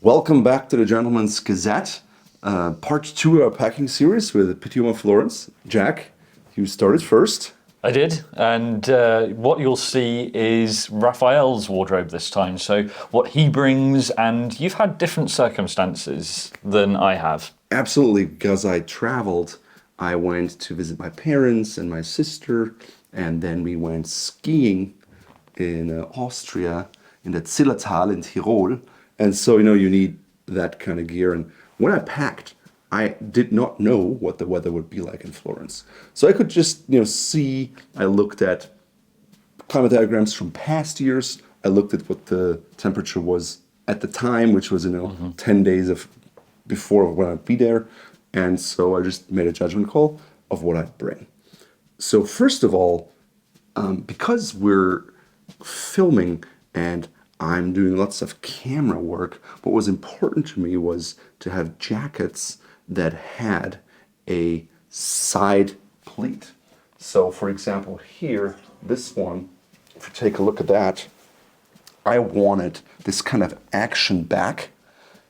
Welcome back to the Gentleman's Gazette, part two of our packing series with Pitti of Florence. Jack, you started first. I did, and what you'll see is Raphael's wardrobe this time. So what he brings, and you've had different circumstances than I have. Absolutely, because I traveled. I went to visit my parents and my sister, and then we went skiing in Austria, in the Zillertal in Tyrol. And so, you need that kind of gear. And when I packed, I did not know what the weather would be like in Florence. So I could just, see. I looked at climate diagrams from past years. I looked at what the temperature was at the time, which was, 10 days before when I'd be there. And so I just made a judgment call of what I'd bring. So first of all, because we're filming and I'm doing lots of camera work, what was important to me was to have jackets that had a side pleat. So for example, here, this one, if you take a look at that, I wanted this kind of action back.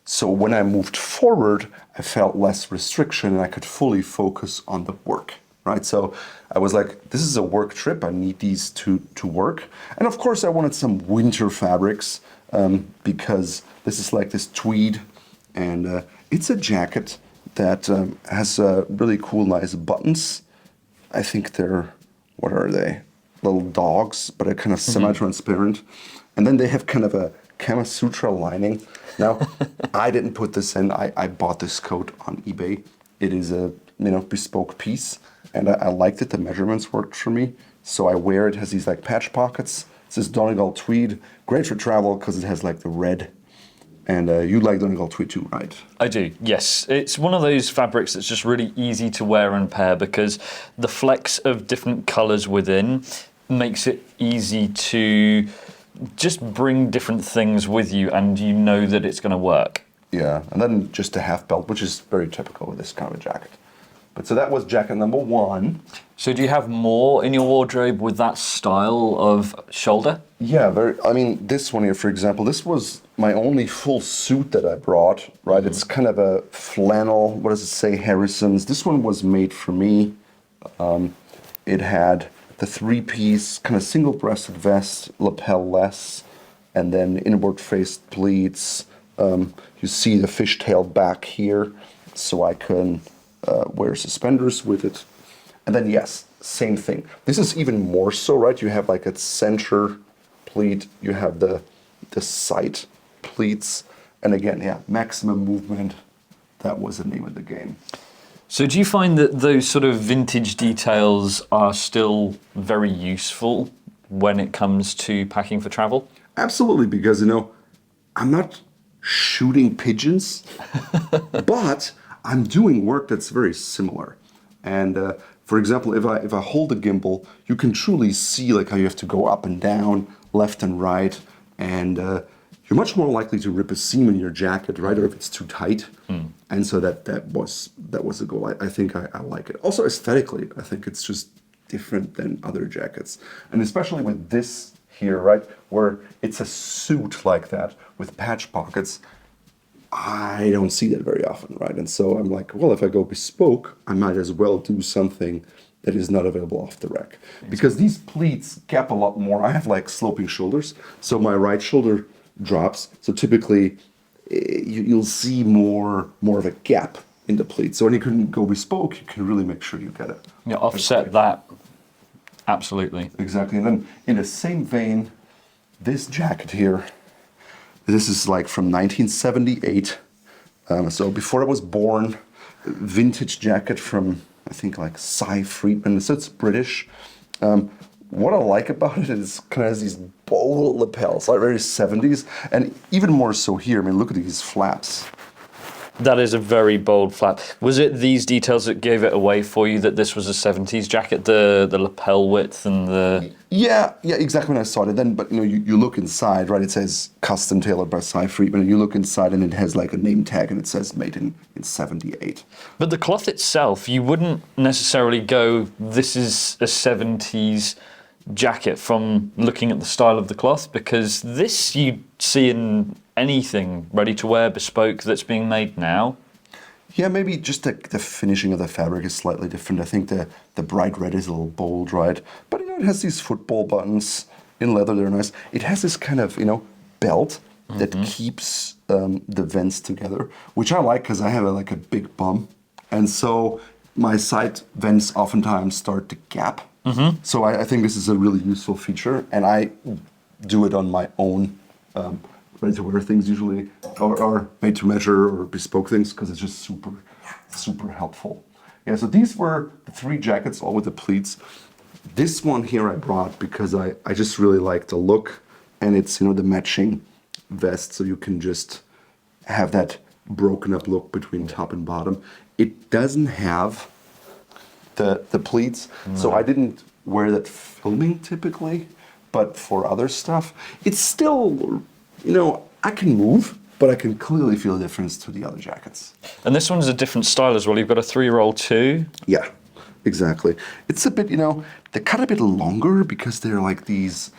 So when I moved forward, I felt less restriction and I could fully focus on the work, right? So I was like, this is a work trip. I need these to work. And of course, I wanted some winter fabrics because this is like this tweed. And it's a jacket that has really cool, nice buttons. I think they're, what are they? Little dogs, but they're kind of semi-transparent. And then they have kind of a Kama Sutra lining. Now, I didn't put this in. I bought this coat on eBay. It is a bespoke piece, and I liked it. The measurements worked for me, so I wear it. It has these like patch pockets. It says Donegal tweed, great for travel because it has like the red. And you like Donegal tweed too, right? I do, yes. It's one of those fabrics that's just really easy to wear and pair because the flex of different colours within makes it easy to just bring different things with you and you know that it's going to work. Yeah, and then just a half belt, which is very typical with this kind of a jacket. But so that was jacket number one. So do you have more in your wardrobe with that style of shoulder? Yeah, this one here, for example, this was my only full suit that I brought, right? It's kind of a flannel, what does it say, Harrison's. This one was made for me. It had the three-piece kind of single-breasted vest, lapel-less, and then inward-faced pleats. You see the fishtail back here, so I can wear suspenders with it. And then, yes, same thing. This is even more so, right? You have like a center pleat, you have the side pleats, and again, yeah, maximum movement. That was the name of the game. So do you find that those sort of vintage details are still very useful when it comes to packing for travel? Absolutely, because, I'm not shooting pigeons, but I'm doing work that's very similar. And for example, if I hold a gimbal, you can truly see like how you have to go up and down, left and right, and you're much more likely to rip a seam in your jacket, right? Or if it's too tight. And so that was the goal. I think I like it. Also aesthetically, I think it's just different than other jackets. And especially with this here, right? Where it's a suit like that with patch pockets. I don't see that very often, right? And so I'm like, well, if I go bespoke, I might as well do something that is not available off the rack. Because these pleats gap a lot more. I have like sloping shoulders, so my right shoulder drops. So typically, you'll see more of a gap in the pleat. So when you can go bespoke, you can really make sure you get it. Yeah, offset that. Absolutely. Exactly. And then in the same vein, this jacket here, this is like from 1978. So before I was born, vintage jacket from, I think like Cy Friedman. So it's British. What I like about it is kind of has these bold lapels, like very 70s. And even more so here, I mean, look at these flaps. That is a very bold flap. Was it these details that gave it away for you that this was a 70s jacket, the lapel width and the... Yeah, exactly when I saw it. Then, but you look inside, right? It says custom tailored by Cy Friedman, and you look inside and it has like a name tag and it says made in 78. But the cloth itself, you wouldn't necessarily go, this is a 70s jacket from looking at the style of the cloth? Because this you see in anything ready to wear, bespoke that's being made now. Yeah, maybe just the finishing of the fabric is slightly different. I think the bright red is a little bold, right? But it has these football buttons in leather, they're nice. It has this kind of, belt that keeps the vents together, which I like because I have a big bum. And so my side vents oftentimes start to gap. So I think this is a really useful feature, and I do it on my own ready-to-wear things usually, or made-to-measure or bespoke things, because it's just super, super helpful. Yeah, so these were the 3 jackets, all with the pleats. This one here I brought because I just really like the look, and it's the matching vest, so you can just have that broken up look between top and bottom. It doesn't have the pleats, so I didn't wear that filming typically, but for other stuff, it's still, I can move, but I can clearly feel the difference to the other jackets. And this one's a different style as well. You've got a 3-roll too. Yeah, exactly. It's a bit, they cut a bit longer because they're like these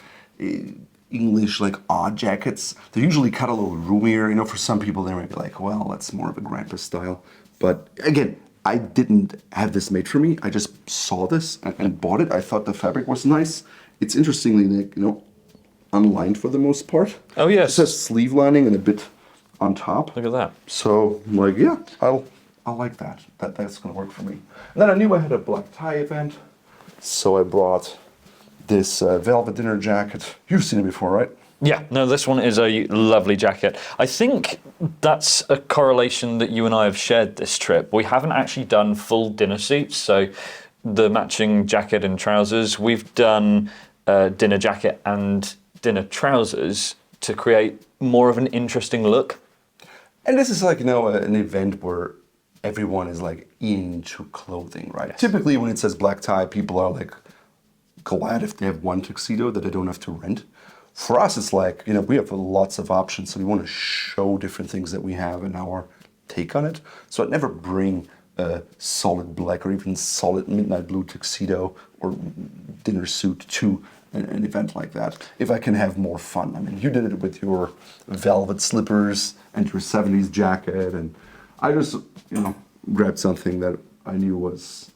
English, odd jackets. They're usually cut a little roomier. For some people, they might be like, well, that's more of a grandpa style. But again, I didn't have this made for me. I just saw this and bought it. I thought the fabric was nice. It's interestingly, unlined for the most part. Oh, yes. It says sleeve lining and a bit on top. Look at that. So I'm like, yeah, I'll like that. That's gonna work for me. And then I knew I had a black tie event, so I brought this velvet dinner jacket. You've seen it before, right? Yeah, no, this one is a lovely jacket. I think that's a correlation that you and I have shared this trip. We haven't actually done full dinner suits, so the matching jacket and trousers. We've done dinner jacket and dinner trousers to create more of an interesting look. And this is an event where everyone is into clothing, right? Yes. Typically when it says black tie, people are glad if they have one tuxedo that they don't have to rent. For us, it's we have lots of options, so we want to show different things that we have and our take on it. So I'd never bring a solid black or even solid midnight blue tuxedo or dinner suit to an event like that, if I can have more fun. I mean, you did it with your velvet slippers and your 70s jacket, and I just, grabbed something that I knew was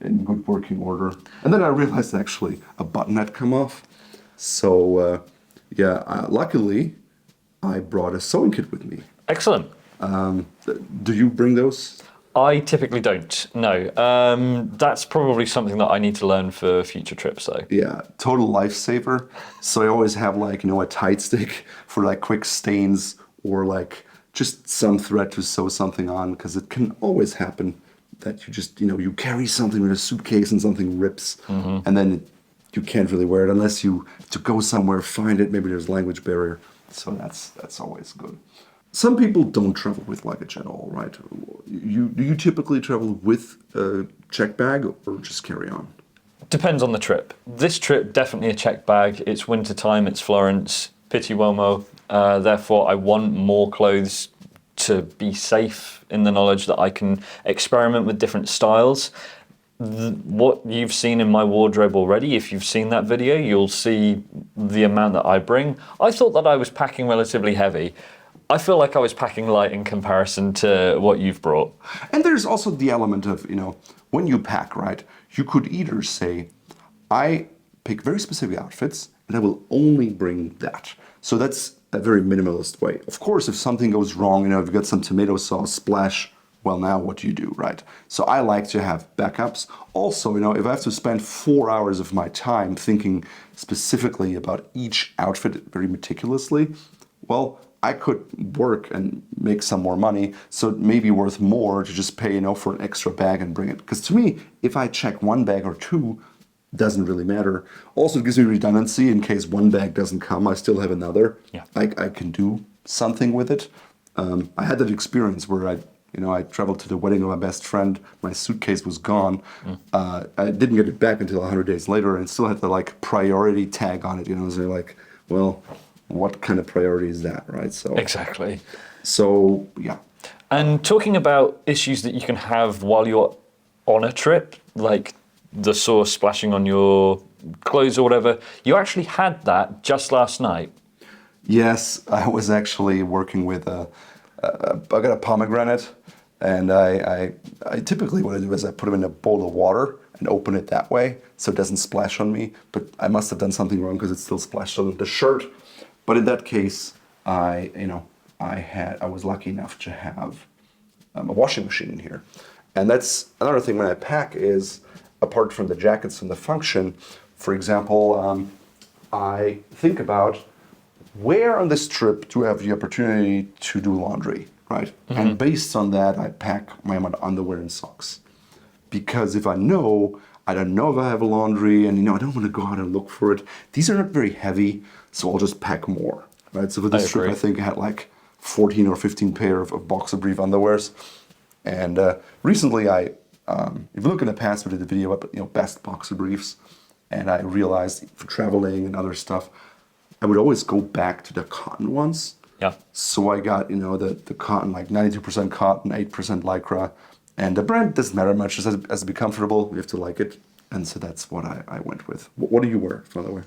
in good working order. And then I realized actually a button had come off. So, luckily, I brought a sewing kit with me. Excellent. Do you bring those? I typically don't, no. That's probably something that I need to learn for future trips, though. Yeah, total lifesaver. So I always have a tight stick for quick stains or just some thread to sew something on, because it can always happen that you just, you carry something with a suitcase and something rips, and then you can't really wear it unless you have to go somewhere, find it. Maybe there's a language barrier. So that's always good. Some people don't travel with luggage at all, right? Do you typically travel with a check bag or just carry on? Depends on the trip. This trip, definitely a check bag. It's winter time, it's Florence, Pitti, Uomo. Therefore, I want more clothes to be safe in the knowledge that I can experiment with different styles. What you've seen in my wardrobe already, if you've seen that video, you'll see the amount that I bring. I thought that I was packing relatively heavy. I feel like I was packing light in comparison to what you've brought. And there's also the element of, when you pack, right, you could either say, I pick very specific outfits and I will only bring that. So that's a very minimalist way. Of course, if something goes wrong, if you've got some tomato sauce splash, well, now what do you do, right? So I like to have backups. Also, if I have to spend 4 hours of my time thinking specifically about each outfit very meticulously, well, I could work and make some more money, so it may be worth more to just pay, for an extra bag and bring it. Because to me, if I check one bag or two, doesn't really matter. Also, it gives me redundancy in case one bag doesn't come. I still have another. Yeah. I can do something with it. I had that experience where I traveled to the wedding of my best friend. My suitcase was gone. I didn't get it back until 100 days later, and still had the priority tag on it. So well, what kind of priority is that, right? So Exactly. So yeah. And talking about issues that you can have while you're on a trip, like the sauce splashing on your clothes or whatever. You actually had that just last night. Yes, I was actually working with I got a pomegranate, and I typically what I do is I put them in a bowl of water and open it that way so it doesn't splash on me. But I must have done something wrong because it still splashed on the shirt. But in that case, I was lucky enough to have a washing machine in here. And that's another thing when I pack is, apart from the jackets and the function, for example, I think about where on this trip do I have the opportunity to do laundry, right? Mm-hmm. And based on that, I pack my underwear and socks. Because if I don't know if I have a laundry, and I don't want to go out and look for it. These are not very heavy, so I'll just pack more, right? So for this trip, I think I had like 14 or 15 pair of boxer brief underwears. And recently, if you look in the past, we did a video about best boxer briefs, and I realized for traveling and other stuff, I would always go back to the cotton ones. Yeah. So I got the cotton, like 92% cotton, 8% lycra, and the brand doesn't matter much. It has to be comfortable. You have to like it, and so that's what I went with. What do you wear, by the way?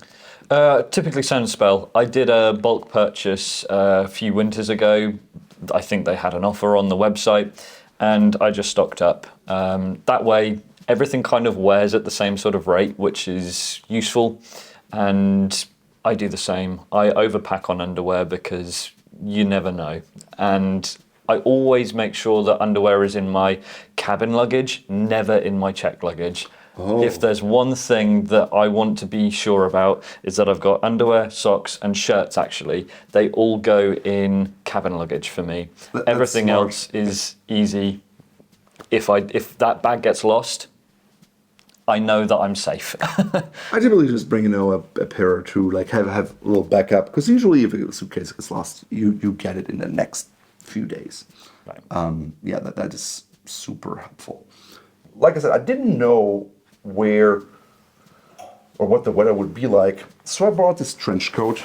Typically Sound and Spell. I did a bulk purchase a few winters ago. I think they had an offer on the website, and I just stocked up. That way, everything kind of wears at the same sort of rate, which is useful. And I do the same. I overpack on underwear because you never know. And I always make sure that underwear is in my cabin luggage, never in my checked luggage. Oh. If there's one thing that I want to be sure about, is that I've got underwear, socks, and shirts, actually. They all go in cabin luggage for me. Everything else is easy. If that bag gets lost, I know that I'm safe. I typically just bring a pair or two, like have a little backup, because usually if a suitcase gets lost, you get it in the next few days. Right. That is super helpful. Like I said, I didn't know where or what the weather would be like, so I brought this trench coat.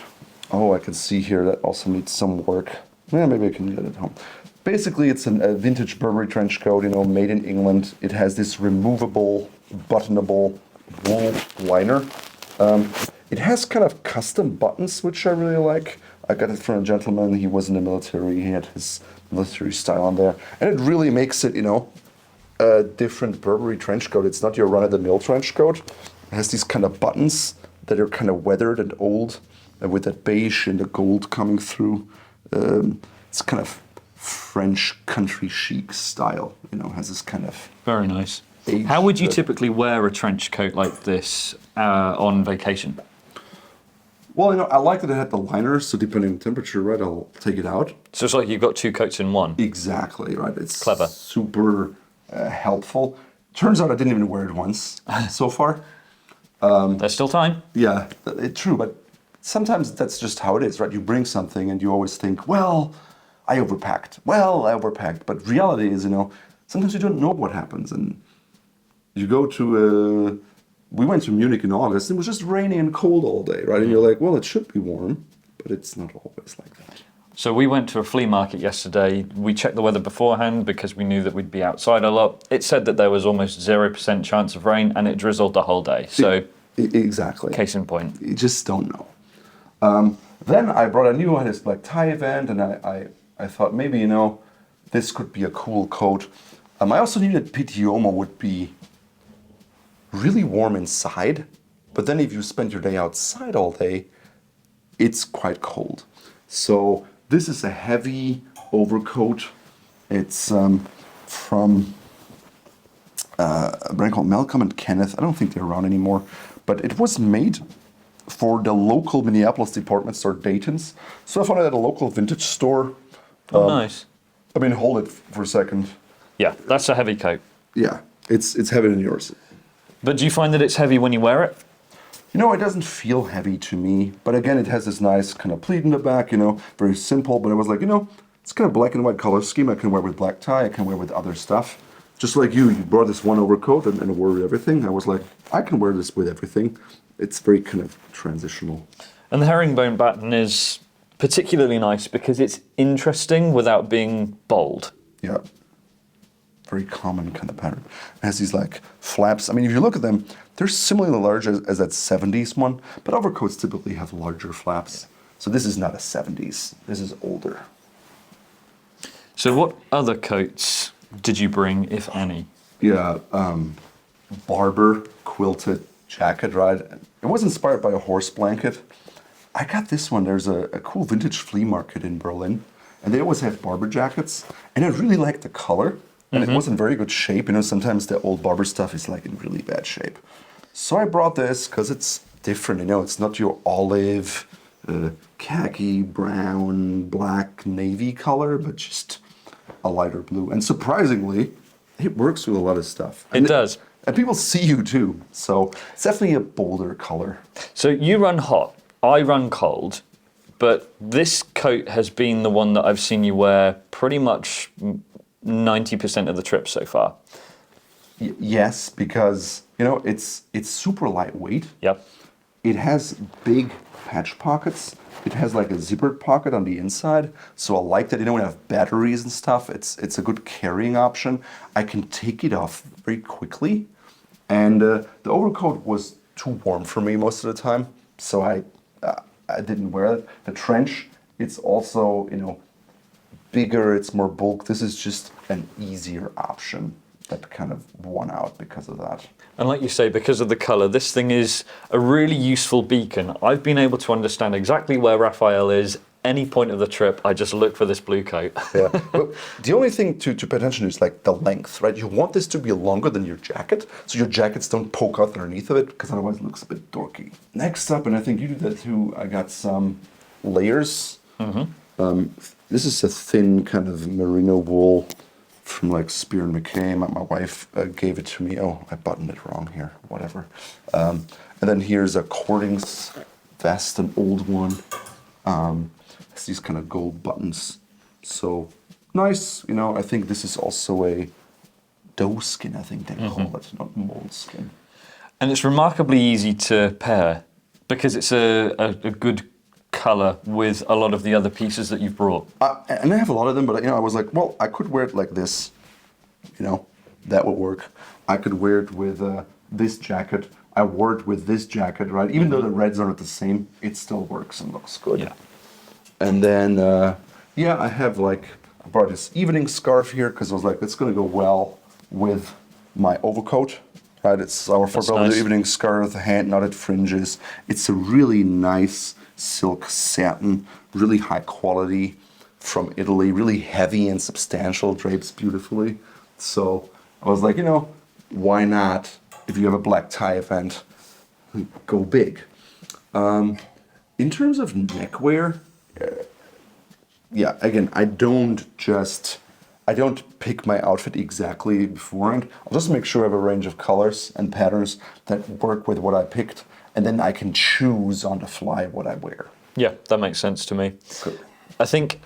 Oh, I can see here that also needs some work. Yeah, maybe I can do that at home. Basically, it's a vintage Burberry trench coat, made in England. It has this removable, buttonable wool liner. It has kind of custom buttons, which I really like. I got it from a gentleman. He was in the military. He had his military style on there. And it really makes it, a different Burberry trench coat. It's not your run-of-the-mill trench coat. It has these kind of buttons that are kind of weathered and old, with that beige and the gold coming through. It's kind of French country chic style, has this kind of... Very nice. How would you typically wear a trench coat like this on vacation? Well, I like that it had the liner, so depending on the temperature, right, I'll take it out. So it's like you've got two coats in one. Exactly, right. It's clever. Super helpful. Turns out I didn't even wear it once so far. There's still time. Yeah, true, but sometimes that's just how it is, right? You bring something and you always think, well, I overpacked. But reality is, sometimes you don't know what happens. And you go to, we went to Munich in August, and it was just raining and cold all day, right? And you're like, well, it should be warm, but it's not always like that. So we went to a flea market yesterday. We checked the weather beforehand because we knew that we'd be outside a lot. It said that there was almost 0% chance of rain, and it drizzled the whole day. So exactly. Case in point. You just don't know. Then I brought a new one, this black tie event, and I thought maybe, this could be a cool coat. I also knew that Pitti Uomo would be really warm inside, but then if you spend your day outside all day, it's quite cold. So this is a heavy overcoat. It's from a brand called Malcolm and Kenneth. I don't think they're around anymore, but it was made for the local Minneapolis department store, Dayton's. So I found it at a local vintage store. Oh, nice. Hold it for a second. Yeah, that's a heavy coat. Yeah, it's heavier than yours. But do you find that it's heavy when you wear it? It doesn't feel heavy to me. But again, it has this nice kind of pleat in the back, very simple. But I was like, it's kind of black and white color scheme. I can wear with black tie. I can wear with other stuff. Just like you brought this one overcoat and wore with everything. I was like, I can wear this with everything. It's very kind of transitional. And the herringbone pattern is particularly nice because it's interesting without being bold. Yeah. very common kind of pattern. It has these like flaps. I mean, if you look at them, they're similarly large as that 70s one, but overcoats typically have larger flaps. So this is not a 70s. This is older. So what other coats did you bring, if any? Yeah, Barbour quilted jacket, right? It was inspired by a horse blanket. I got this one. There's a cool vintage flea market in Berlin, and they always have Barbour jackets. And I really liked the color, and it was in very good shape. You know, sometimes the old Barbour stuff is like in really bad shape. So I brought this because it's different. You know, it's not your olive, khaki, brown, black, navy color, but just a lighter blue. And surprisingly, it works with a lot of stuff. It does. And people see you too. So it's definitely a bolder color. So you run hot, I run cold, but this coat has been the one that I've seen you wear pretty much 90% of the trip so far. Yes, because, you know, it's super lightweight. Yep. It has big patch pockets. It has like a zippered pocket on the inside. So I like that, you know, when I have batteries and stuff, it's a good carrying option. I can take it off very quickly. And the overcoat was too warm for me most of the time. So I didn't wear it. The trench, it's also, you know, bigger, it's more bulk. This is just an easier option that kind of won out because of that. And like you say, because of the colour, this thing is a really useful beacon. I've been able to understand exactly where Raphael is. Any point of the trip, I just look for this blue coat. Yeah, but the only thing to pay attention to is like the length, right? You want this to be longer than your jacket, so your jackets don't poke out underneath of it, because otherwise it looks a bit dorky. Next up, and I think you did that too, I got some layers. This is a thin kind of merino wool from like Spear and Mackay. My wife gave it to me. Oh, I buttoned it wrong here, whatever. And then here's a Cordings vest, an old one. It's these kind of gold buttons. So nice, you know, I think this is also a doe skin, I think they call it, not moleskin. And it's remarkably easy to pair because it's a good colour with a lot of the other pieces that you've brought. And I have a lot of them, but you know, I was like, well, I could wear it like this, you know, that would work. I could wear it with this jacket. I wore it with this jacket, right? Even though the reds aren't the same, it still works and looks good. Yeah. And then, yeah, I have like, I brought this evening scarf here because I was like, it's going to go well with my overcoat, right? It's our Barbour nice. evening scarf, hand knotted fringes. It's a really nice silk satin, really high quality from Italy, really heavy and substantial, drapes beautifully. So I was like, you know, why not? If you have a black tie event, go big. In terms of neckwear, yeah, again, I don't pick my outfit exactly beforehand. I'll just make sure I have a range of colors and patterns that work with what I picked, and then I can choose on the fly what I wear. Yeah, that makes sense to me. Good. I think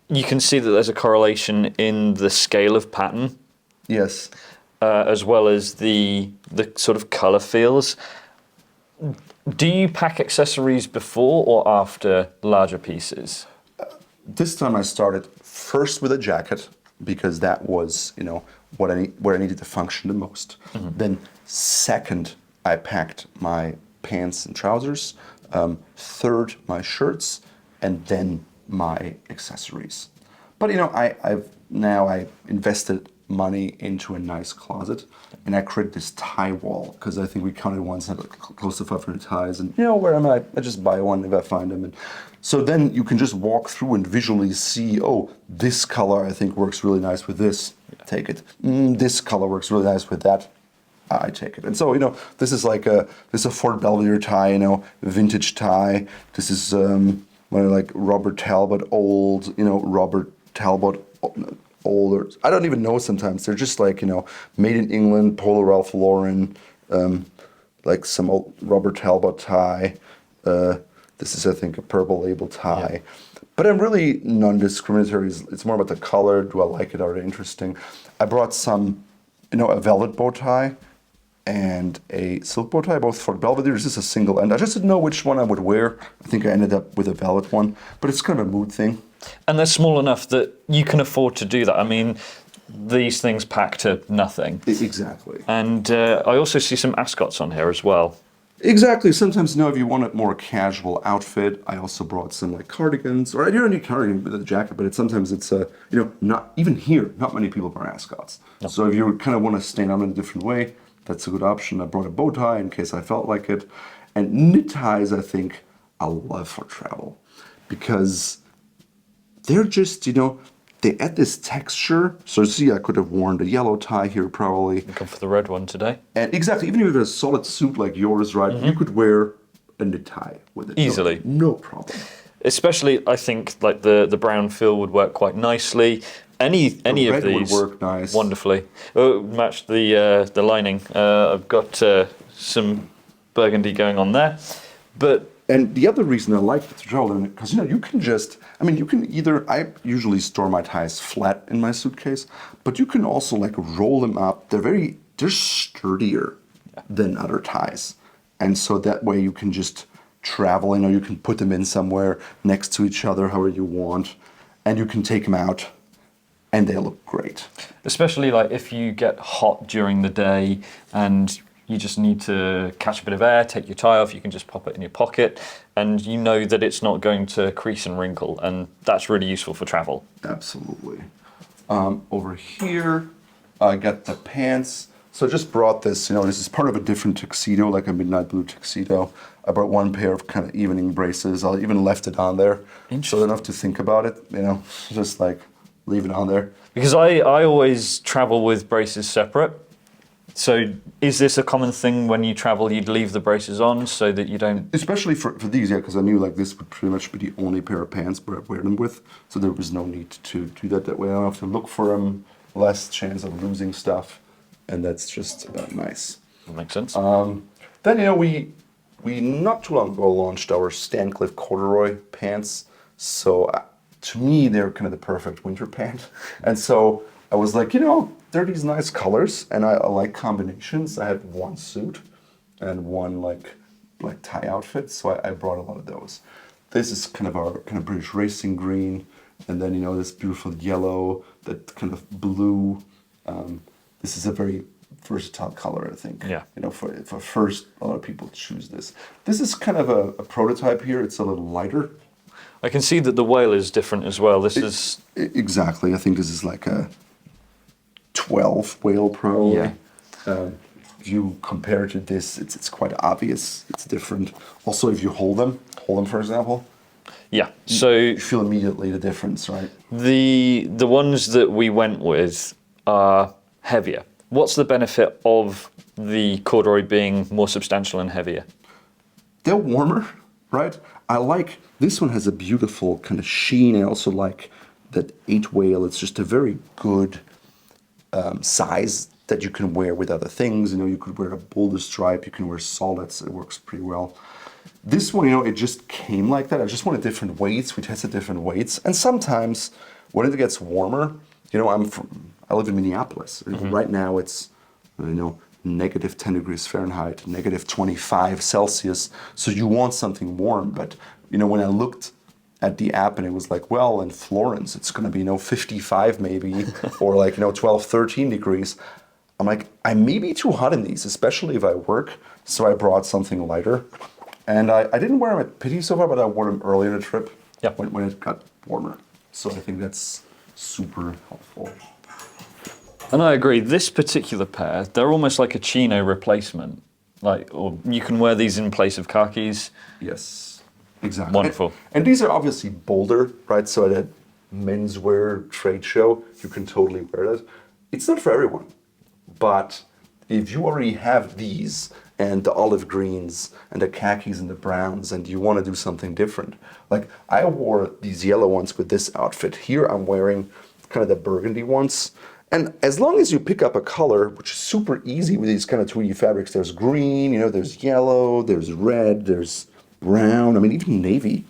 you can see that there's a correlation in the scale of pattern. Yes. As well as the sort of colour feels. Do you pack accessories before or after larger pieces? This time I started first with a jacket because that was, you know, where I needed to function the most. Then second, I packed my pants and trousers. Third, my shirts, and then my accessories. But you know, I invested money into a nice closet, and I created this tie wall because I think we counted once, had close to 500 ties, and you know, where am I just buy one if I find them. And so then you can just walk through and visually see, oh, this color I think works really nice with this, take it. This color works really nice with that, I take it. And so, you know, this is a Fort Belvedere tie, you know, vintage tie. This is like Robert Talbot old, you know, Robert Talbot older. I don't even know sometimes. They're just like, you know, made in England, Polo Ralph Lauren, like some old Robert Talbot tie. This is, I think, a Purple Label tie. Yeah. But I'm really non-discriminatory. It's more about the color. Do I like it? Are they interesting? I brought some, you know, a velvet bow tie and a silk bow tie, both for Belvedere. This is a single end. I just didn't know which one I would wear. I think I ended up with a velvet one, but it's kind of a mood thing. And they're small enough that you can afford to do that. I mean, these things pack to nothing. Exactly. And I also see some ascots on here as well. Exactly. Sometimes, if you want a more casual outfit, I also brought some like cardigans, or I don't need cardigan with a jacket, but sometimes it's not even here. Not many people wear ascots. No. So if you kind of want to stand out in a different way, that's a good option. I brought a bow tie in case I felt like it, and knit ties. I think I love for travel because they're just they add this texture. So see, I could have worn the yellow tie here probably. Come for the red one today. And exactly, even if you have a solid suit like yours, right, you could wear a knit tie with it. Easily. No problem. Especially, I think, like the brown fill would work quite nicely. Any of these would work nice. Wonderfully. Match the lining. I've got some burgundy going on there. And the other reason I like the travel, because you can just, you can either, I usually store my ties flat in my suitcase, but you can also like roll them up. They're sturdier than other ties. And so that way you can just travel, you can put them in somewhere next to each other, however you want, and you can take them out and they look great. Especially like if you get hot during the day and you just need to catch a bit of air, take your tie off, you can just pop it in your pocket, and you know that it's not going to crease and wrinkle, and that's really useful for travel. Absolutely. Over here, I got the pants. So I just brought this, this is part of a different tuxedo, like a midnight blue tuxedo. I brought one pair of kind of evening braces. I even left it on there. So I don't have to think about it, just like leave it on there. Because I always travel with braces separate. So is this a common thing when you travel, you'd leave the braces on so that you don't... Especially for these, because I knew like this would pretty much be the only pair of pants where I wear them with. So there was no need to do that way. I don't have to look for them, less chance of losing stuff. And that's just nice. That makes sense. Then, we not too long ago launched our Stancliffe corduroy pants. So to me, they're kind of the perfect winter pant. And so I was like, they're these nice colors, and I like combinations. I had one suit and one like tie outfit, so I brought a lot of those. This is kind of our kind of British racing green, and then this beautiful yellow, that kind of blue. This is a very versatile color, I think. Yeah. For first, a lot of people choose this. This is kind of a prototype here. It's a little lighter. I can see that the whale is different as well. Exactly. I think this is like a 12 whale probably. Yeah. If you compare it to this, it's quite obvious. It's different. Also, if you hold them for example. Yeah. So you feel immediately the difference, right? The ones that we went with are heavier. What's the benefit of the corduroy being more substantial and heavier? They're warmer, right? I like this one has a beautiful kind of sheen. I also like that 8 whale. It's just a very good size that you can wear with other things. You could wear a boulder stripe, you can wear solids, it works pretty well. This one, it just came like that. I just wanted different weights. We tested different weights. And sometimes when it gets warmer, I live in Minneapolis. Right now it's, negative 10 degrees Fahrenheit, negative 25 Celsius. So you want something warm. But, when I looked at the app and it was like, well, in Florence, it's going to be, 55 maybe, or like, 12, 13 degrees. I'm like, I may be too hot in these, especially if I work. So I brought something lighter. And I didn't wear them at Pitti so far, but I wore them early in the trip when it got warmer. So I think that's super helpful. And I agree, this particular pair, they're almost like a chino replacement. Or you can wear these in place of khakis. Yes, exactly. Wonderful. And these are obviously bolder, right? So at a menswear trade show, you can totally wear that. It's not for everyone, but if you already have these and the olive greens and the khakis and the browns and you want to do something different. Like I wore these yellow ones with this outfit. Here I'm wearing kind of the burgundy ones. And as long as you pick up a color, which is super easy with these kind of 2D fabrics, there's green, there's yellow, there's red, there's brown, even navy.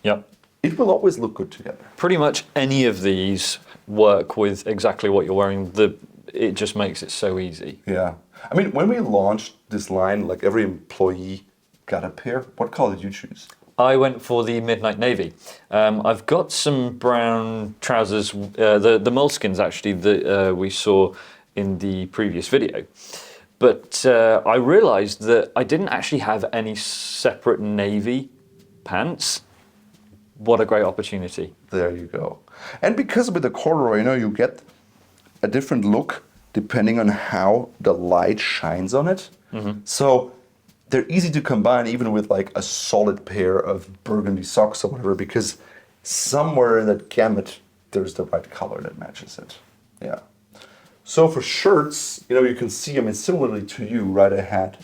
Yep. It will always look good together. Pretty much any of these work with exactly what you're wearing. It just makes it so easy. Yeah. When we launched this line, like every employee got a pair. What color did you choose? I went for the midnight navy. I've got some brown trousers, the moleskins actually that we saw in the previous video. But I realised that I didn't actually have any separate navy pants. What a great opportunity. There you go. And because with the corduroy, you get a different look depending on how the light shines on it. So they're easy to combine even with like a solid pair of burgundy socks or whatever, because somewhere in that gamut, there's the right color that matches it. Yeah. So for shirts, you can see, similarly to you, right, I had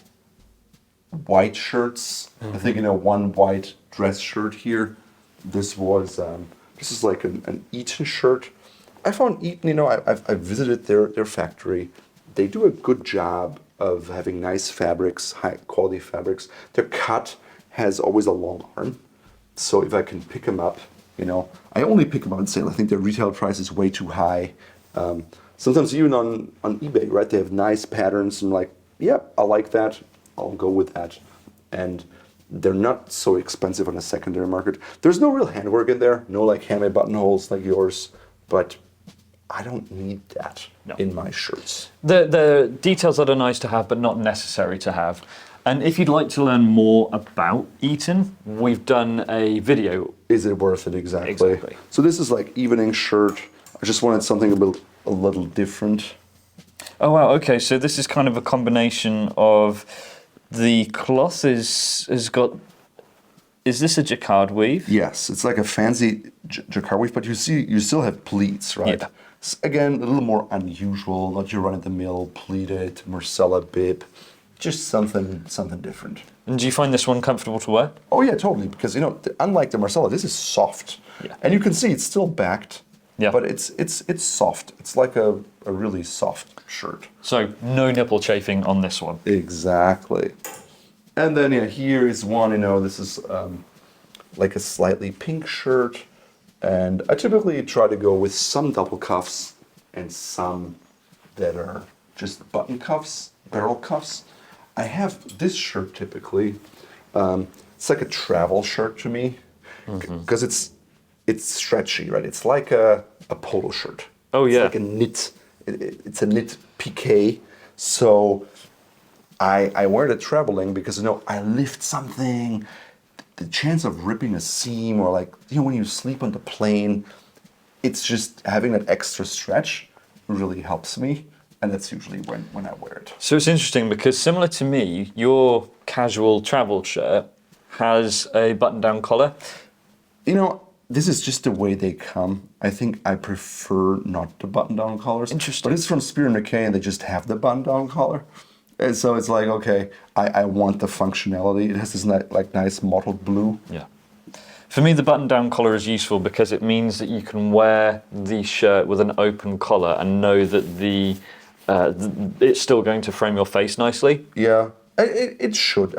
white shirts. I think, one white dress shirt here. This is like an Eaton shirt. I found Eaton, I visited their factory. They do a good job of having nice fabrics, high quality fabrics. Their cut has always a long arm. So if I can pick them up, I only pick them up on sale. I think their retail price is way too high. Sometimes even on eBay, right? They have nice patterns. I'm like, yeah, I like that. I'll go with that. And they're not so expensive on the secondary market. There's no real handwork in there. No like handmade buttonholes like yours. But I don't need that in my shirts. The details that are nice to have, but not necessary to have. And if you'd like to learn more about Eaton, we've done a video. Is it worth it? Exactly. Exactly. So this is like evening shirt. I just wanted something a little different. Oh wow, okay, so this is kind of a combination of the cloth has got, is this a jacquard weave? Yes, it's like a fancy jacquard weave, but you still have pleats, right? Yeah. Again, a little more unusual, not your run-of-the-mill pleated Marcella bib, just something different. And do you find this one comfortable to wear? Oh yeah, totally, because unlike the Marcella, this is soft. Yeah. And you can see it's still backed. Yeah. But it's soft. It's like a really soft shirt. So no nipple chafing on this one. Exactly. And then here is one, this is like a slightly pink shirt. And I typically try to go with some double cuffs and some that are just button cuffs, barrel cuffs. I have this shirt typically. It's like a travel shirt to me because it's stretchy, right? It's like a polo shirt. Oh yeah. It's like a knit. It's a knit piqué. So I wear it traveling because I lift something. The chance of ripping a seam or like when you sleep on the plane, it's just having that extra stretch really helps me, and that's usually when I wear it. So it's interesting because similar to me, your casual travel shirt has a button-down collar. This is just the way they come. I think I prefer not the button-down collars. Interesting. But it's from Spear & McKay, and they just have the button-down collar. And so it's like, okay, I want the functionality. It has this nice mottled blue. Yeah. For me, the button-down collar is useful because it means that you can wear the shirt with an open collar and know that it's still going to frame your face nicely. Yeah, it should.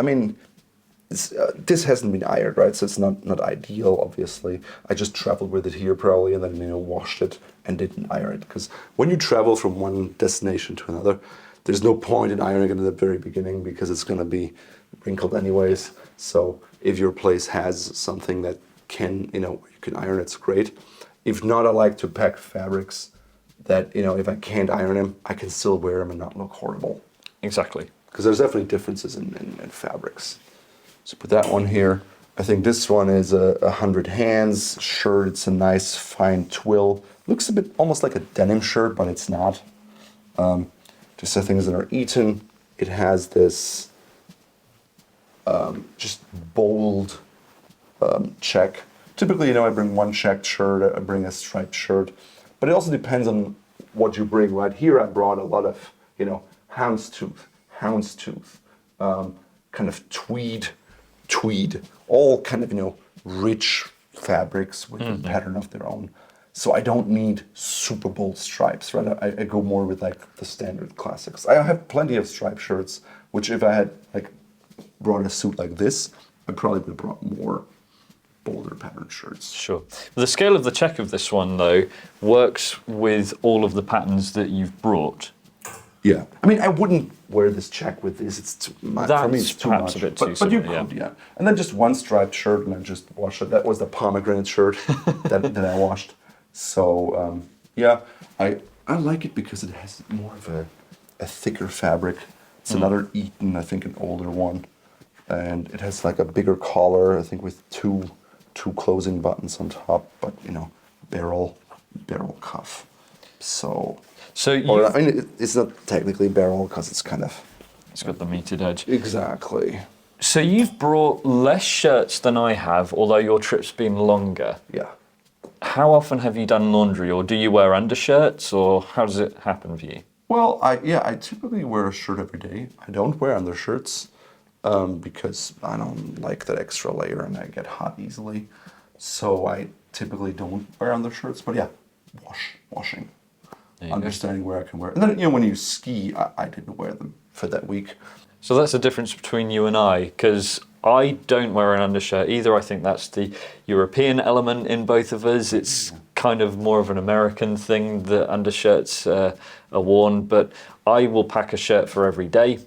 This hasn't been ironed, right? So it's not ideal, obviously. I just traveled with it here probably and then washed it and didn't iron it. Because when you travel from one destination to another, there's no point in ironing it in the very beginning because it's going to be wrinkled anyways. So if your place has something that can, you can iron, it's great. If not, I like to pack fabrics that, if I can't iron them, I can still wear them and not look horrible. Exactly. Because there's definitely differences in fabrics. So put that one here. I think this one is a 100 hands shirt. It's a nice fine twill. Looks a bit almost like a denim shirt, but it's not. Just I think it's in our Eaton. It has this just bold check. Typically, I bring one checked shirt. I bring a striped shirt. But it also depends on what you bring. Right here, I brought a lot of houndstooth, kind of tweed, all kind of rich fabrics with a pattern of their own. So I don't need super bold stripes, right? I go more with like the standard classics. I have plenty of striped shirts, which if I had brought a suit like this, I probably would have brought more bolder pattern shirts. Sure. The scale of the check of this one though works with all of the patterns that you've brought. Yeah, I mean, I wouldn't wear this check with this. It's too much. For me, That's it's too perhaps much. a bit too But you similar, could, yeah. And then just one striped shirt, and I just washed it. That was the pomegranate shirt that I washed. So yeah, I like it because it has more of a thicker fabric. It's another Eton, I think, an older one, and it has like a bigger collar. I think with two closing buttons on top, but barrel cuff. So Or I mean, it's not technically barrel because it's kind of it's got the metered edge. exactly. So you've brought less shirts than I have, although your trip's been longer. Yeah. How often have you done laundry, or do you wear undershirts, or how does it happen for you? Well, I typically wear a shirt every day. I don't wear undershirts because I don't like that extra layer and I get hot easily. So I typically don't wear undershirts. But yeah, washing, understanding where I can wear. And then when you ski, I didn't wear them for that week. So that's the difference between you and I, because I don't wear an undershirt either. I think that's the European element in both of us. It's kind of more of an American thing that undershirts are worn, but I will pack a shirt for every day.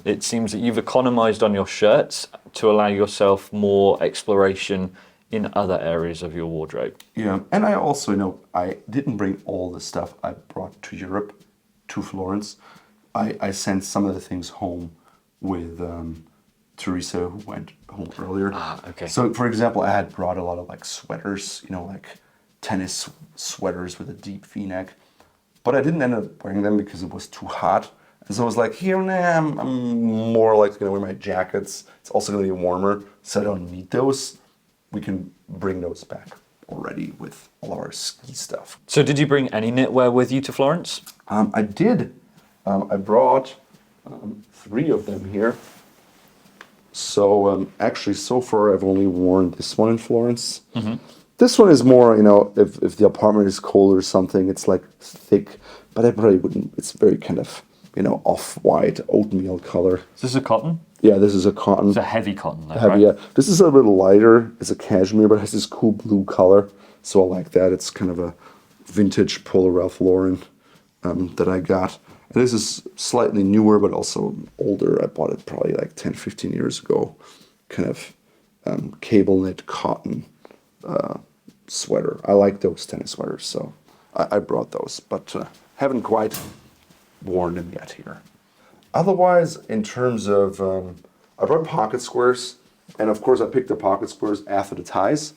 It seems that you've economized on your shirts to allow yourself more exploration in other areas of your wardrobe. Yeah, and I also, I didn't bring all the stuff I brought to Europe, to Florence. I sent some of the things home with Teresa, who went home earlier. Ah, okay. So, for example, I had brought a lot of like sweaters, like tennis sweaters with a deep V-neck, but I didn't end up wearing them because it was too hot. And so I was like, here, I'm more likely going to wear my jackets. It's also going to be warmer, so I don't need those. We can bring those back already with all our ski stuff. So did you bring any knitwear with you to Florence? I did. I brought 3 of them here. So actually, so far I've only worn this one in Florence. Mm-hmm. This one is more, if the apartment is cold or something, it's like thick, but I probably wouldn't. It's very kind of, off-white oatmeal color. Is this a cotton? Yeah, this is a cotton. It's a heavy cotton, though, Heavy, right? yeah. This is a little lighter. It's a cashmere, but it has this cool blue color. So I like that. It's kind of a vintage Polo Ralph Lauren that I got. And this is slightly newer, but also older. I bought it probably like 10, 15 years ago. Kind of cable knit cotton sweater. I like those tennis sweaters, so I brought those, but haven't quite worn them yet here. Otherwise, in terms of, I brought pocket squares, and of course I picked the pocket squares after the ties,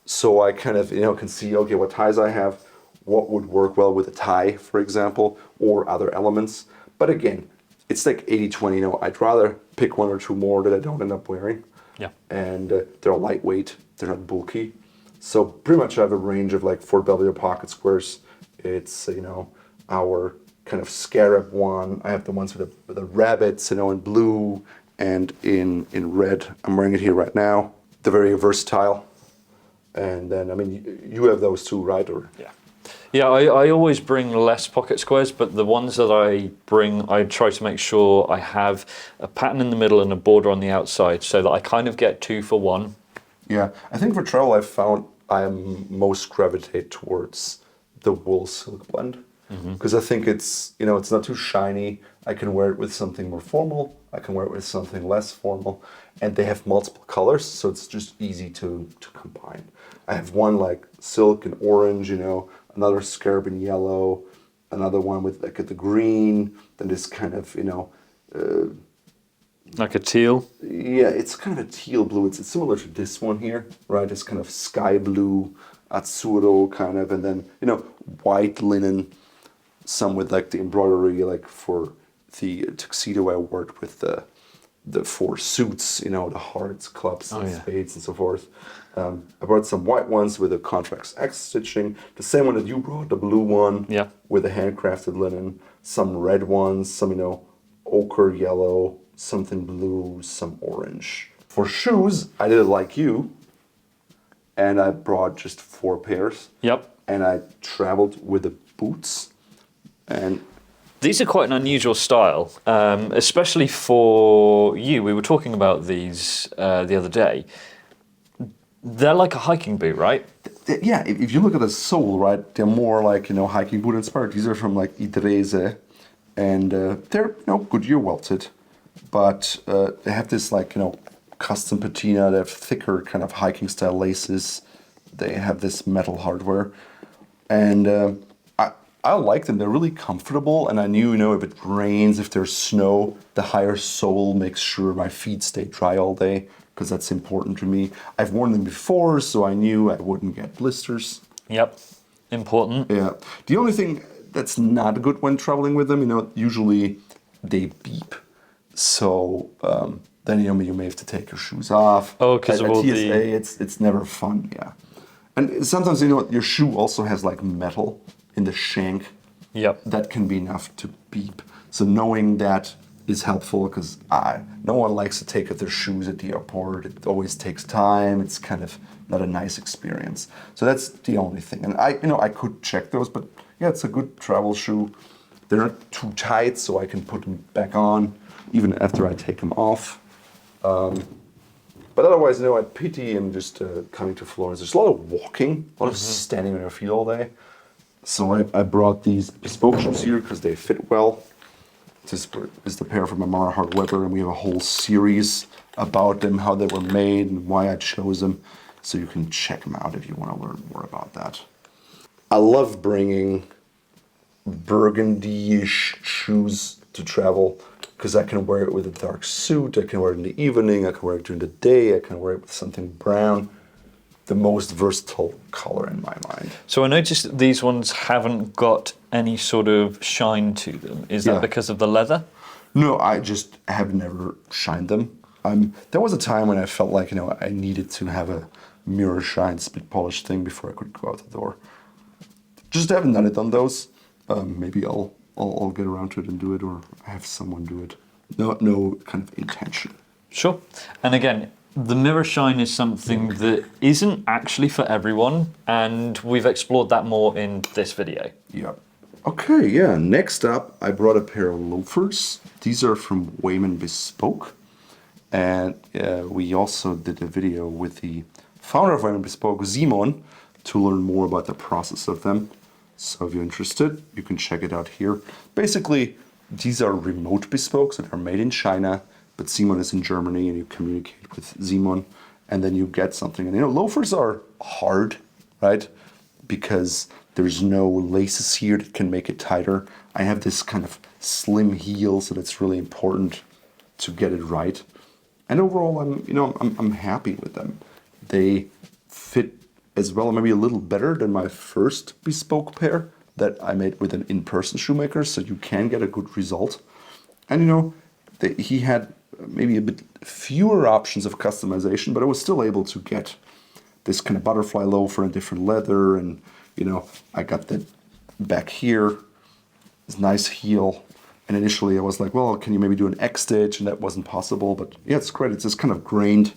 so I kind of, can see, okay, what ties I have, what would work well with a tie, for example, or other elements. But again, it's like 80-20, I'd rather pick 1 or 2 more that I don't end up wearing. Yeah. And they're lightweight, they're not bulky. So pretty much I have a range of like Fort Belvedere pocket squares. It's, our kind of scarab one. I have the ones with the rabbits, in blue and in red. I'm wearing it here right now. They're very versatile. And then, you have those too, right? Or Yeah. Yeah, I always bring less pocket squares, but the ones that I bring, I try to make sure I have a pattern in the middle and a border on the outside so that I kind of get 2 for 1. Yeah, I think for travel I've found I most gravitate towards the wool silk blend. Because I think it's, it's not too shiny. I can wear it with something more formal. I can wear it with something less formal. And they have multiple colors, so it's just easy to combine. I have one like silk and orange, another scarab in yellow, another one with like the green, then this kind of, Like a teal? yeah, it's kind of a teal blue. It's similar to this one here, right? It's kind of sky blue, azzurro kind of, and then, white linen, some with like the embroidery, like for the tuxedo I wore with the 4 suits, the hearts, clubs, and spades and so forth. I brought some white ones with a Contrax X stitching, the same one that you brought, the blue one, Yeah. with a handcrafted linen, some red ones, some, ochre yellow, something blue, some orange. For shoes, I did it like you, and I brought just 4 pairs. Yep. And I traveled with the boots, and These are quite an unusual style, especially for you. We were talking about these the other day. They're like a hiking boot, right? yeah, if you look at the sole, right, they're more like, hiking boot inspired. These are from like Idrese, and they're Goodyear welted, but they have this custom patina. They have thicker kind of hiking style laces. They have this metal hardware, and I like them. They're really comfortable, and I knew if it rains, if there's snow, the higher sole makes sure my feet stay dry all day because that's important to me. I've worn them before, so I knew I wouldn't get blisters. Yep, important. Yeah. The only thing that's not good when traveling with them, usually they beep. So then you may have to take your shoes off. Oh, because of all TSA, it's never fun. Yeah. And sometimes your shoe also has like metal in the shank. Yep. That can be enough to beep. So knowing that is helpful because no one likes to take off their shoes at the airport. It always takes time. It's kind of not a nice experience. So that's the only thing. And I could check those, but yeah, it's a good travel shoe. They're not too tight, so I can put them back on even after I take them off. But otherwise, at Pitti and just coming to Florence, there's a lot of walking, a lot of standing on your feet all day. So I brought these bespoke shoes here because they fit well. This is the pair from Amara Hart Weber, and we have a whole series about them, how they were made, and why I chose them. So you can check them out if you want to learn more about that. I love bringing burgundy-ish shoes to travel because I can wear it with a dark suit, I can wear it in the evening, I can wear it during the day, I can wear it with something brown. The most versatile color in my mind. So I noticed that these ones haven't got any sort of shine to them. Is that because of the leather? No, I just have never shined them. There was a time when I felt like I needed to have a mirror shine spit polish thing before I could go out the door. Just haven't done it on those. Maybe I'll get around to it and do it, or have someone do it. No kind of intention. Sure. And again, the mirror shine is something that isn't actually for everyone, and we've explored that more in this video. Yeah. Okay, yeah. Next up, I brought a pair of loafers. These are from Wayman Bespoke. And we also did a video with the founder of Wayman Bespoke, Simon, to learn more about the process of them. So if you're interested, you can check it out here. Basically, these are remote bespokes that are made in China, but Simon is in Germany, and you communicate with Simon, and then you get something. And loafers are hard, right? Because there's no laces here that can make it tighter. I have this kind of slim heel, so that's really important to get it right. And overall, I'm happy with them. They fit as well, maybe a little better than my first bespoke pair that I made with an in-person shoemaker, so you can get a good result. And he had maybe a bit fewer options of customization, but I was still able to get this kind of butterfly loafer in different leather, and I got that back here, this nice heel. And initially I was like, well, can you maybe do an X stitch? And that wasn't possible, but yeah, it's great. It's this kind of grained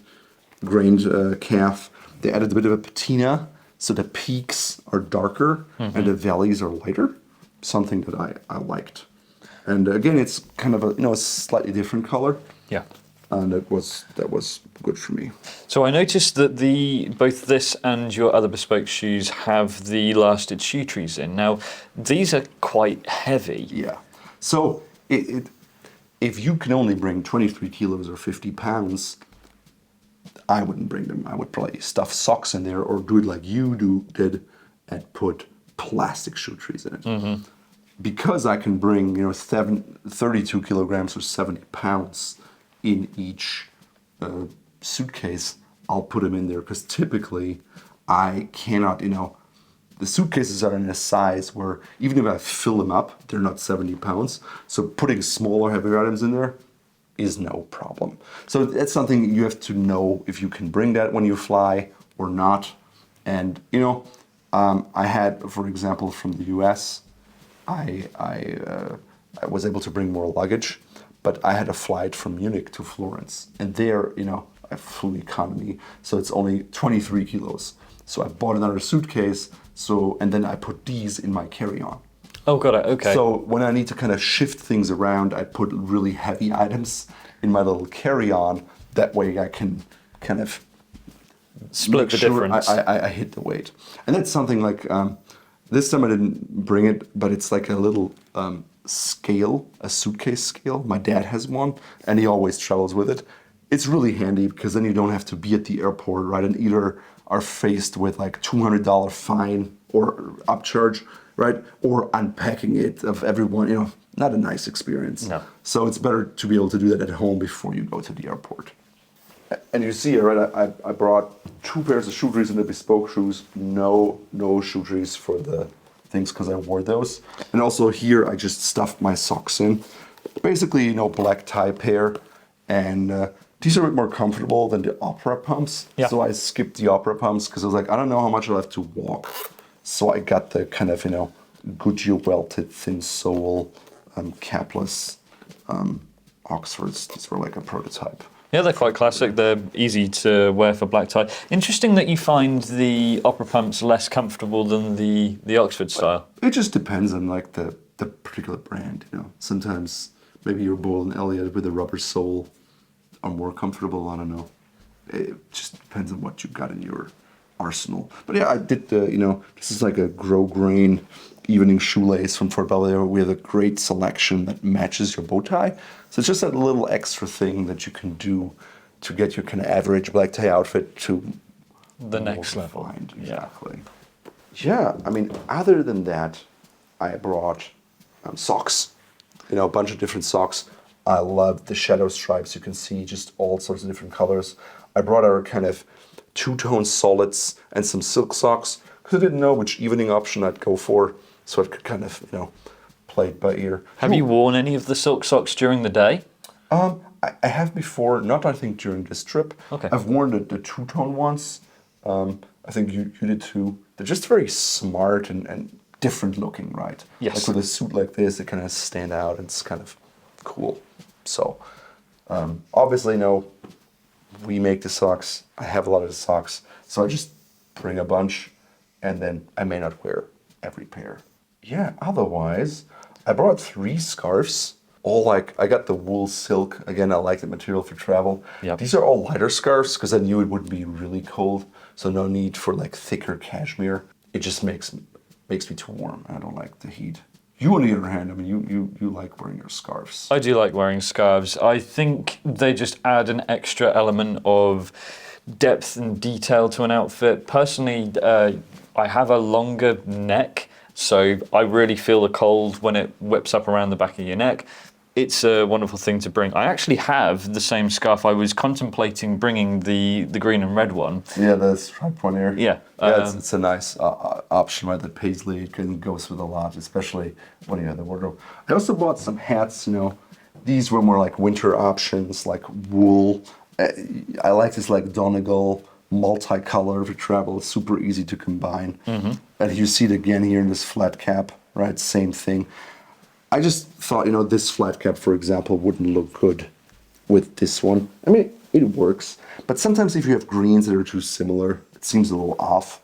calf. They added a bit of a patina, so the peaks are darker and the valleys are lighter, something that I liked. And again, it's kind of a slightly different color. Yeah. And that was good for me. So I noticed that both this and your other bespoke shoes have the lasted shoe trees in. Now, these are quite heavy. Yeah. So if you can only bring 23 kilos or 50 pounds, I wouldn't bring them. I would probably stuff socks in there or do it like you did and put plastic shoe trees in it. Because I can bring 32 kilograms or 70 pounds in each suitcase, I'll put them in there because typically I cannot, the suitcases are in a size where even if I fill them up, they're not 70 pounds. So putting smaller, heavier items in there is no problem. So that's something you have to know if you can bring that when you fly or not. And, I had, for example, from the US, I was able to bring more luggage, but I had a flight from Munich to Florence. And there, I flew economy, so it's only 23 kilos. So I bought another suitcase, and then I put these in my carry-on. Oh, got it, okay. So when I need to kind of shift things around, I put really heavy items in my little carry-on. That way I can kind of split the difference. I hit the weight. And that's something like, This time I didn't bring it, but it's like a little scale, a suitcase scale. My dad has one, and he always travels with it. It's really handy because then you don't have to be at the airport, right? And either are faced with like $200 fine or upcharge, right? Or unpacking it of everyone, not a nice experience. No. So it's better to be able to do that at home before you go to the airport. And you see, right, I brought 2 pairs of shoe trees and the bespoke shoes. No shoe trees for the things because I wore those. And also here I just stuffed my socks in. Basically, black tie pair. And these are a bit more comfortable than the opera pumps. Yeah. So I skipped the opera pumps because I was like, I don't know how much I'll have to walk. So I got the kind of, Goodyear welted thin sole capless Oxfords. These were like a prototype. Yeah, they're quite classic. They're easy to wear for black tie. Interesting that you find the opera pumps less comfortable than the Oxford style. It just depends on like the particular brand, Sometimes maybe your Boll and Elliott with a rubber sole are more comfortable. I don't know. It just depends on what you've got in your arsenal. But yeah, I did this is like a grosgrain evening shoelace from Fort Belvedere. We have a great selection that matches your bow tie. So it's just that little extra thing that you can do to get your kind of average black tie outfit to The next level. refined. Exactly. Yeah, I mean, other than that, I brought socks. A bunch of different socks. I love the shadow stripes. You can see just all sorts of different colors. I brought our kind of two-tone solids and some silk socks because I didn't know which evening option I'd go for, so I could kind of, play it by ear. Have you worn any of the silk socks during the day? I have before, not I think during this trip. Okay. I've worn the two-tone ones. I think you did too. They're just very smart and different looking, right? Yes. Like with a suit like this, they kind of stand out and it's kind of cool. So, obviously, we make the socks. I have a lot of the socks. So I just bring a bunch and then I may not wear every pair. Yeah, otherwise, I brought 3 scarves. All I got the wool silk. Again, I like the material for travel. Yep. These are all lighter scarves because I knew it would be really cold. So no need for like thicker cashmere. It just makes me too warm. I don't like the heat. You, on the other hand, I mean, you like wearing your scarves. I do like wearing scarves. I think they just add an extra element of depth and detail to an outfit. Personally, I have a longer neck, so I really feel the cold when it whips up around the back of your neck. It's a wonderful thing to bring. I actually have the same scarf. I was contemplating bringing the green and red one. Yeah, the striped one here. Yeah. It's a nice option, right? The paisley goes with a lot, especially when you have the wardrobe. I also bought some hats, These were more like winter options, like wool. I like this like Donegal multicolor for travel. It's super easy to combine. Mm-hmm. And you see it again here in this flat cap, right? Same thing. I just thought, this flat cap, for example, wouldn't look good with this one. I mean, it works. But sometimes if you have greens that are too similar, it seems a little off.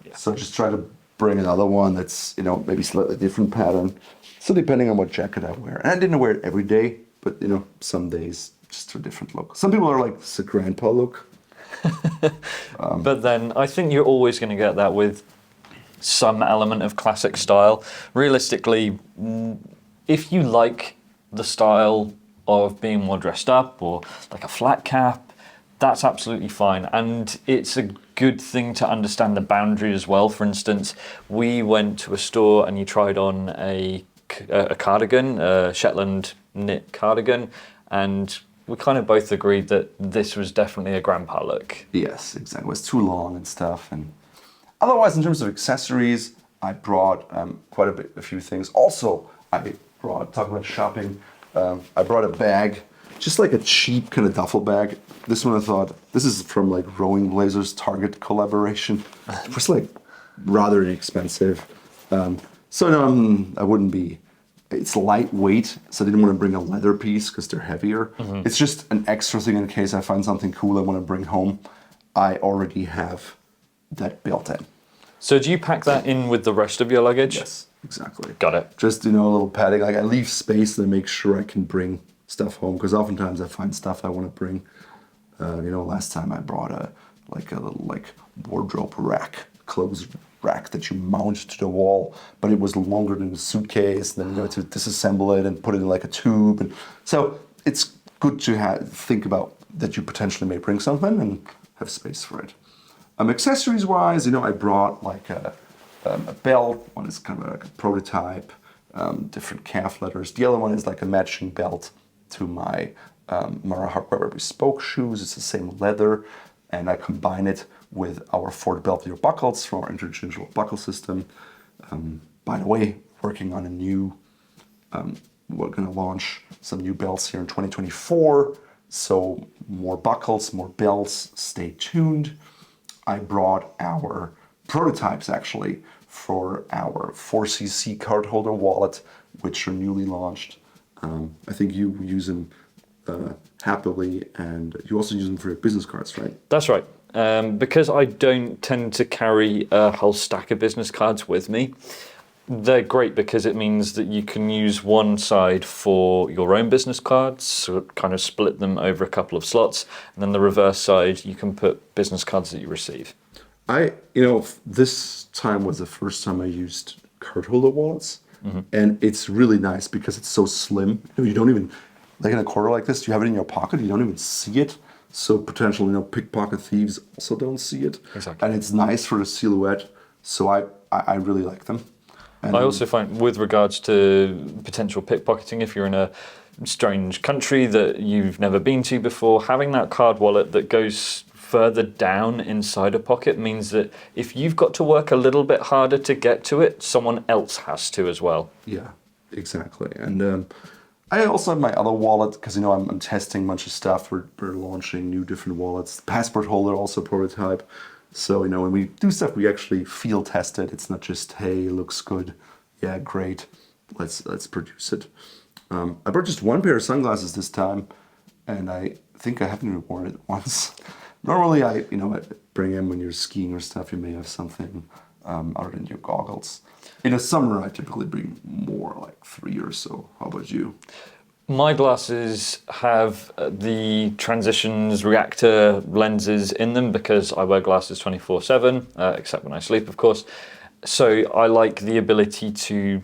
Yeah. So just try to bring another one that's, maybe slightly different pattern. So depending on what jacket I wear. And I didn't wear it every day, but, some days just a different look. Some people are like, it's a grandpa look. But then I think you're always going to get that with some element of classic style. Realistically, if you like the style of being more dressed up or like a flat cap, that's absolutely fine. And it's a good thing to understand the boundary as well. For instance, we went to a store and you tried on a cardigan, a Shetland knit cardigan, and we kind of both agreed that this was definitely a grandpa look. Yes, exactly. It was too long and stuff. And otherwise, in terms of accessories, I brought quite a few things. Also, talking about shopping, I brought a bag, just like a cheap kind of duffel bag. This one I thought, this is from like Rowing Blazers Target collaboration. It was like rather inexpensive. So no, I wouldn't be, it's lightweight, so I didn't want to bring a leather piece because they're heavier. Mm-hmm. It's just an extra thing in case I find something cool I want to bring home. I already have that built in. So do you pack that in with the rest of your luggage? Yes, exactly. Got it. Just, a little padding. Like I leave space and I make sure I can bring stuff home because oftentimes I find stuff I want to bring. Last time I brought a little wardrobe rack clothes rack that you mount to the wall, but it was longer than a suitcase. And then you had to disassemble it and put it in like a tube. And so it's good to think about that you potentially may bring something and have space for it. Accessories wise, I brought like a belt. One is kind of like a prototype, different calf leathers. The other one is like a matching belt to my Mara Hardware Bespoke shoes. It's the same leather, and I combine it with our Ford Belvedere buckles from our interchangeable buckle system. By the way, working on a new, we're going to launch some new belts here in 2024. So more buckles, more belts, stay tuned. I brought our prototypes actually for our 4cc card holder wallet, which are newly launched. I think you use them happily, and you also use them for your business cards, right? That's right. Because I don't tend to carry a whole stack of business cards with me, they're great because it means that you can use one side for your own business cards, so kind of split them over a couple of slots, and then the reverse side you can put business cards that you receive. This time was the first time I used card holder wallets, and it's really nice because it's so slim. You don't even, like in a quarter like this, you have it in your pocket, you don't even see it. So potential, pickpocket thieves also don't see it. Exactly. And it's nice for the silhouette. So I really like them. And I also find, with regards to potential pickpocketing, if you're in a strange country that you've never been to before, having that card wallet that goes further down inside a pocket means that if you've got to work a little bit harder to get to it, someone else has to as well. Yeah, exactly. And I also have my other wallet because I'm testing a bunch of stuff. We're launching new different wallets. Passport holder also prototype. So when we do stuff, we actually field test it. It's not just, hey, it looks good. Yeah, great. Let's produce it. I brought just one pair of sunglasses this time, and I think I haven't even worn it once. Normally, I bring them when you're skiing or stuff. You may have something other than your goggles. In the summer, I typically bring more, like 3 or so. How about you? My glasses have the transitions reactor lenses in them because I wear glasses 24/7, except when I sleep, of course. So I like the ability to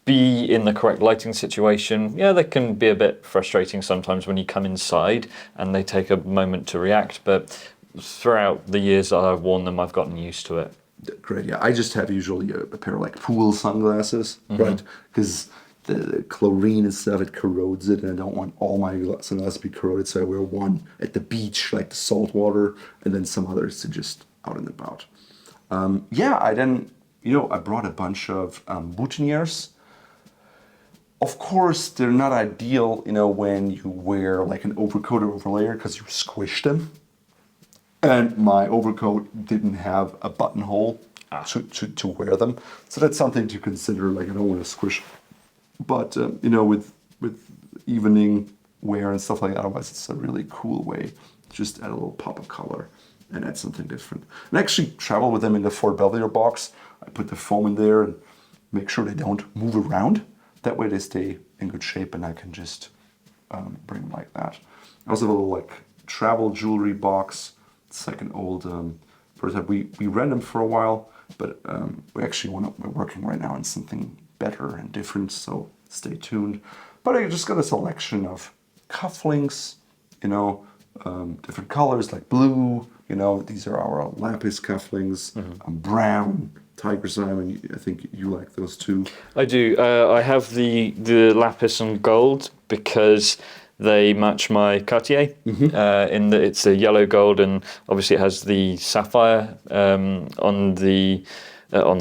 be in the correct lighting situation. Yeah, they can be a bit frustrating sometimes when you come inside and they take a moment to react, but throughout the years that I've worn them, I've gotten used to it. Great, yeah. I just have usually a pair of like pool sunglasses, right? Because the chlorine and stuff, it corrodes it, and I don't want all my sunglasses to be corroded, so I wear one at the beach, like the salt water, and then some others to just out and about. I brought a bunch of boutonnieres. Of course, they're not ideal, when you wear like an overcoat or overlayer because you squish them. And my overcoat didn't have a buttonhole to wear them. So that's something to consider, like I don't want to squish. But, with evening wear and stuff like that, otherwise it's a really cool way. Just add a little pop of color and add something different. And I actually travel with them in the Ford Belvedere box. I put the foam in there and make sure they don't move around. That way they stay in good shape and I can just bring them like that. I also have a little like travel jewelry box. It's like an old prototype. We ran them for a while, but we're working right now on something better and different, so stay tuned. But I just got a selection of cufflinks, different colors like blue, these are our lapis cufflinks, brown, Tiger Simon, I think you like those too. I do. I have the lapis and gold because they match my Cartier in that it's a yellow gold, and obviously it has the sapphire on the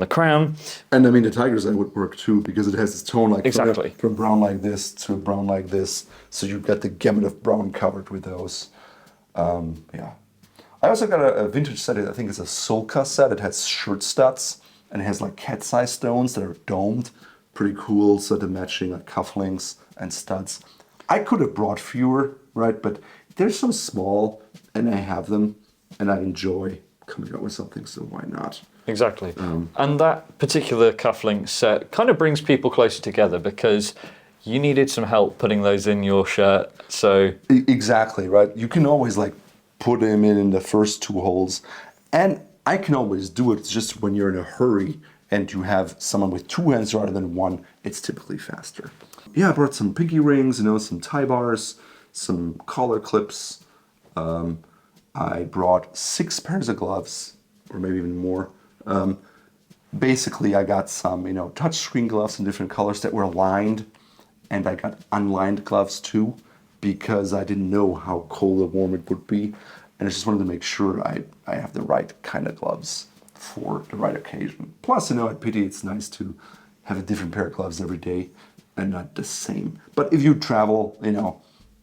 crown. And I mean the Tiger's Eye would work too because it has this tone like exactly from brown like this to a brown like this, so you've got the gamut of brown covered with those. I also got a vintage set. I think it's a Solka set. It has shirt studs and it has like cat's eye stones that are domed. Pretty cool. So the matching like cufflinks and studs. I could have brought fewer, right? But they're so small and I have them and I enjoy coming up with something, so why not? Exactly. And that particular cufflink set kind of brings people closer together because you needed some help putting those in your shirt. So exactly, right? You can always like put them in the first two holes. And I can always do it. It's just when you're in a hurry and you have someone with two hands rather than one, it's typically faster. Yeah, I brought some pinky rings, some tie bars, some collar clips. I brought 6 pairs of gloves, or maybe even more. Basically, I got some, touchscreen gloves in different colors that were lined, and I got unlined gloves too, because I didn't know how cold or warm it would be, and I just wanted to make sure I have the right kind of gloves for the right occasion. Plus, at Pitti, it's nice to have a different pair of gloves every day and not the same. But if you travel,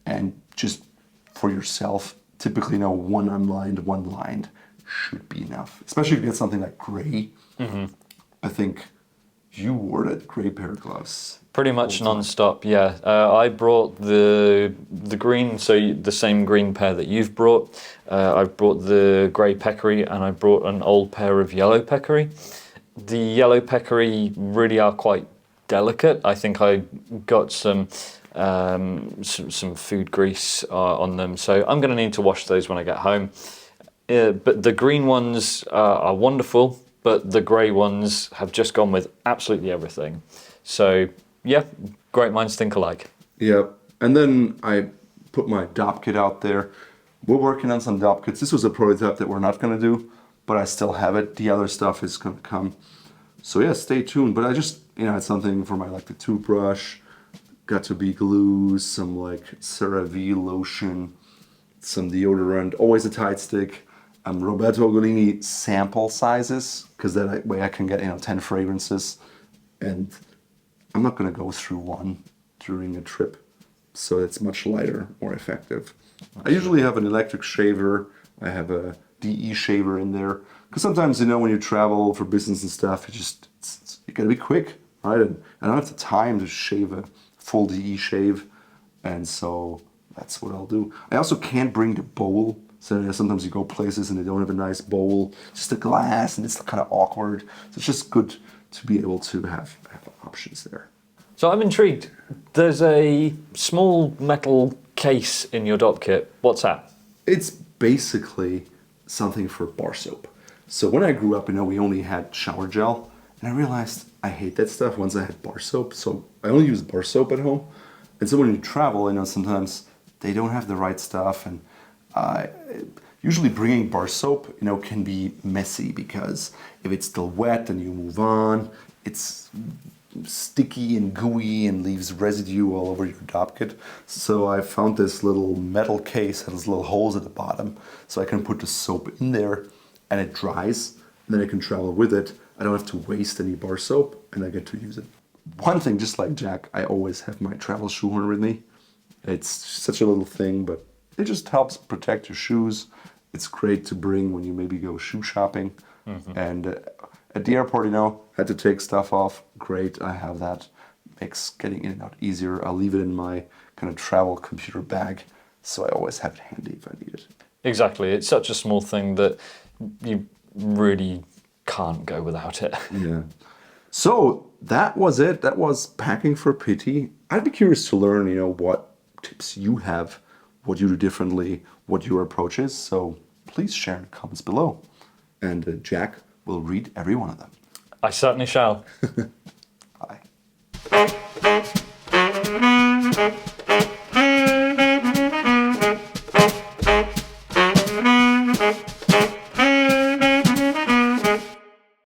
and just for yourself, typically, one unlined, one lined should be enough. Especially if you get something like gray. Mm-hmm. I think you wore that gray pair of gloves. Pretty much non-stop, yeah. I brought the green, so the same green pair that you've brought. I brought the grey peccary, and I brought an old pair of yellow peccary. The yellow peccary really are quite delicate. I think I got some food grease on them, so I'm going to need to wash those when I get home. But the green ones are wonderful, but the grey ones have just gone with absolutely everything. So yeah, great minds think alike. Yeah, and then I put my DOP kit out there. We're working on some DOP kits. This was a prototype that we're not going to do, but I still have it. The other stuff is going to come. So yeah, stay tuned. But I just, had something for the toothbrush, got to be glue, some CeraVe lotion, some deodorant, always a Tide stick, Roberto Golini sample sizes, because that way I can get 10 fragrances, and I'm not going to go through one during a trip, so it's much lighter, more effective. I usually have an electric shaver. I have a DE shaver in there, because sometimes when you travel for business and stuff, you gotta be quick, right? And I don't have the time to shave a full DE shave, and so that's what I'll do. I also can't bring the bowl. So sometimes you go places and they don't have a nice bowl, just a glass, and it's kind of awkward. So it's just good to be able to have options there. So I'm intrigued. There's a small metal case in your DOP kit. What's that? It's basically something for bar soap. So when I grew up, we only had shower gel, and I realized I hate that stuff once I had bar soap. So I only use bar soap at home. And so when you travel, sometimes they don't have the right stuff, and usually bringing bar soap, can be messy, because if it's still wet and you move on, it's sticky and gooey and leaves residue all over your DOP kit. So I found this little metal case, has little holes at the bottom, so I can put the soap in there and it dries, and then I can travel with it. I don't have to waste any bar soap, and I get to use it. One thing, just like Jack, I always have my travel shoehorn with me. It's such a little thing, but it just helps protect your shoes. It's great to bring when you maybe go shoe shopping. Mm-hmm. And at the airport, had to take stuff off. Great, I have that. Makes getting in and out easier. I'll leave it in my kind of travel computer bag, so I always have it handy if I need it. Exactly. It's such a small thing that you really can't go without it. Yeah. So that was it. That was packing for Pitti. I'd be curious to learn, what tips you have, what you do differently, what your approach is. So please share in the comments below. And Jack will read every one of them. I certainly shall.